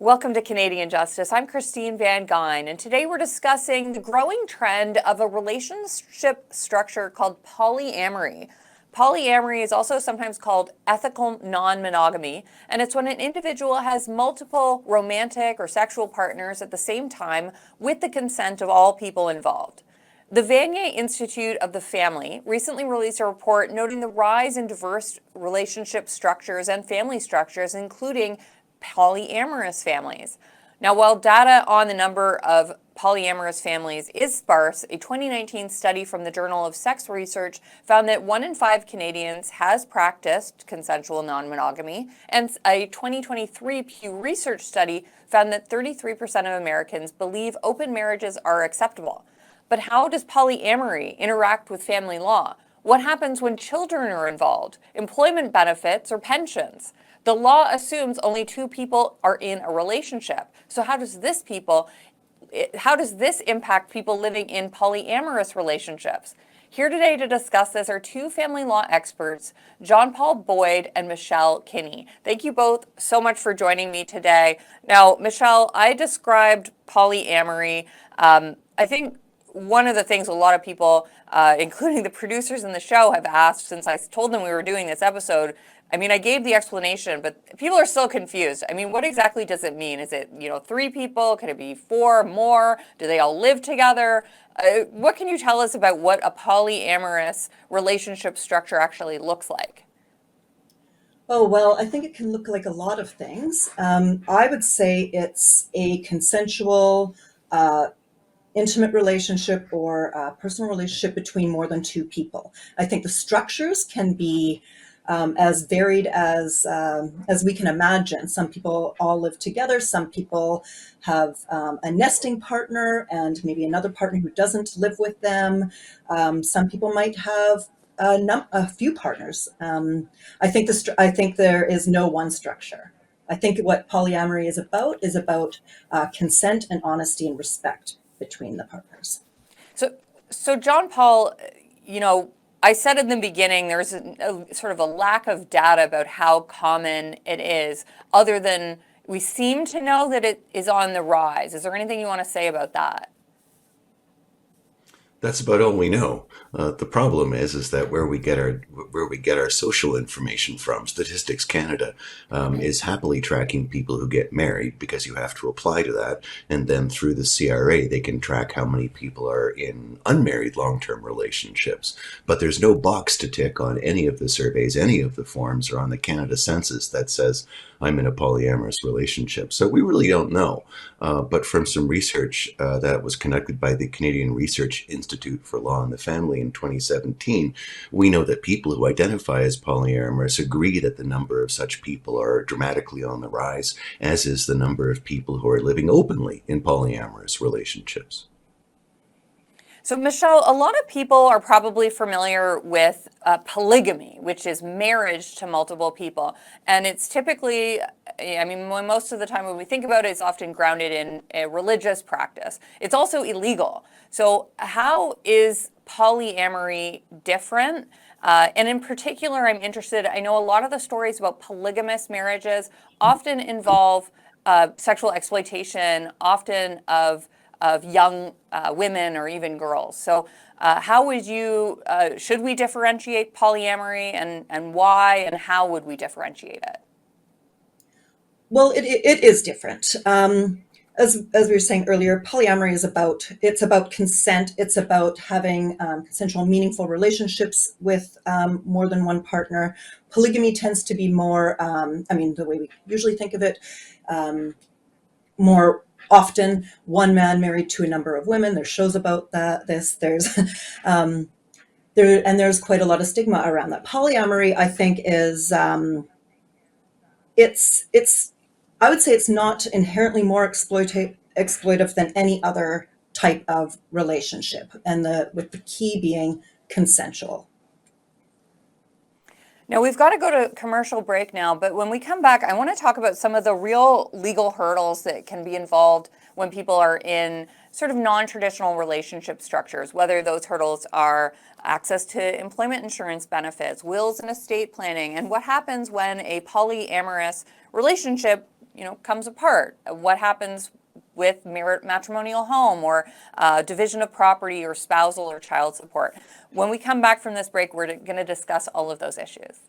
Welcome to Canadian Justice. I'm Christine Van Gyn, and today we're discussing the growing trend of a relationship structure called polyamory. Polyamory is also sometimes called ethical non-monogamy, and it's when an individual has multiple romantic or sexual partners at the same time with the consent of all people involved. The Vanier Institute of the Family recently released a report noting the rise in diverse relationship structures and family structures, including polyamorous families. Now, while data on the number of polyamorous families is sparse, a 2019 study from the Journal of Sex Research found that 1 in 5 Canadians has practiced consensual non-monogamy, and a 2023 Pew Research study found that 33% of Americans believe open marriages are acceptable. But how does polyamory interact with family law? What happens when children are involved, employment benefits, or pensions? The law assumes only 2 people are in a relationship. So how does this impact people living in polyamorous relationships? Here today to discuss this are 2 family law experts, John Paul Boyd and Michelle Kinney. Thank you both so much for joining me today. Now, Michelle, I described polyamory. I think one of the things a lot of people, including the producers in the show, have asked since I told them we were doing this episode. I mean, I gave the explanation, but people are still confused. I mean, what exactly does it mean? Is it, 3 people? Could it be 4 more? Do they all live together? What can you tell us about what a polyamorous relationship structure actually looks like? Oh, well, I think it can look like a lot of things. I would say it's a consensual, intimate relationship or a personal relationship between more than 2 people. I think the structures can be as varied as we can imagine. Some people all live together. Some people have a nesting partner and maybe another partner who doesn't live with them. Some people might have a few partners. I think there is no one structure. I think what polyamory is about consent and honesty and respect between the partners. So John Paul, I said in the beginning there's a sort of a lack of data about how common it is, other than we seem to know that it is on the rise. Is there anything you want to say about that? That's about all we know. The problem is that where we get our social information from, Statistics Canada is happily tracking people who get married because you have to apply to that, and then through the CRA they can track how many people are in unmarried long-term relationships. But there's no box to tick on any of the surveys, any of the forms, or on the Canada Census that says I'm in a polyamorous relationship. So we really don't know. But from some research that was conducted by the Canadian Research Institute for Law and the Family in 2017, we know that people who identify as polyamorous agree that the number of such people are dramatically on the rise, as is the number of people who are living openly in polyamorous relationships. So, Michelle, a lot of people are probably familiar with polygamy, which is marriage to multiple people. And it's typically, I mean, most of the time when we think about it, it's often grounded in a religious practice. It's also illegal. So, how is polyamory different? And in particular, I'm interested, I know a lot of the stories about polygamous marriages often involve sexual exploitation, often of young women or even girls. So how would should we differentiate polyamory, and why and how would we differentiate it? Well, it is different. As we were saying earlier, polyamory it's about consent. It's about having consensual, meaningful relationships with more than one partner. Polygamy tends to be more, the way we usually think of it, more often one man married to a number of women. There's shows about there's there's quite a lot of stigma around that. Polyamory, I think, is it's I would say it's not inherently more exploitive than any other type of relationship, and with the key being consensual. Now, we've got to go to commercial break now, but when we come back, I want to talk about some of the real legal hurdles that can be involved when people are in sort of non-traditional relationship structures, whether those hurdles are access to employment insurance benefits, wills and estate planning, and what happens when a polyamorous relationship comes apart? What happens with matrimonial home or division of property or spousal or child support? When we come back from this break, we're going to discuss all of those issues.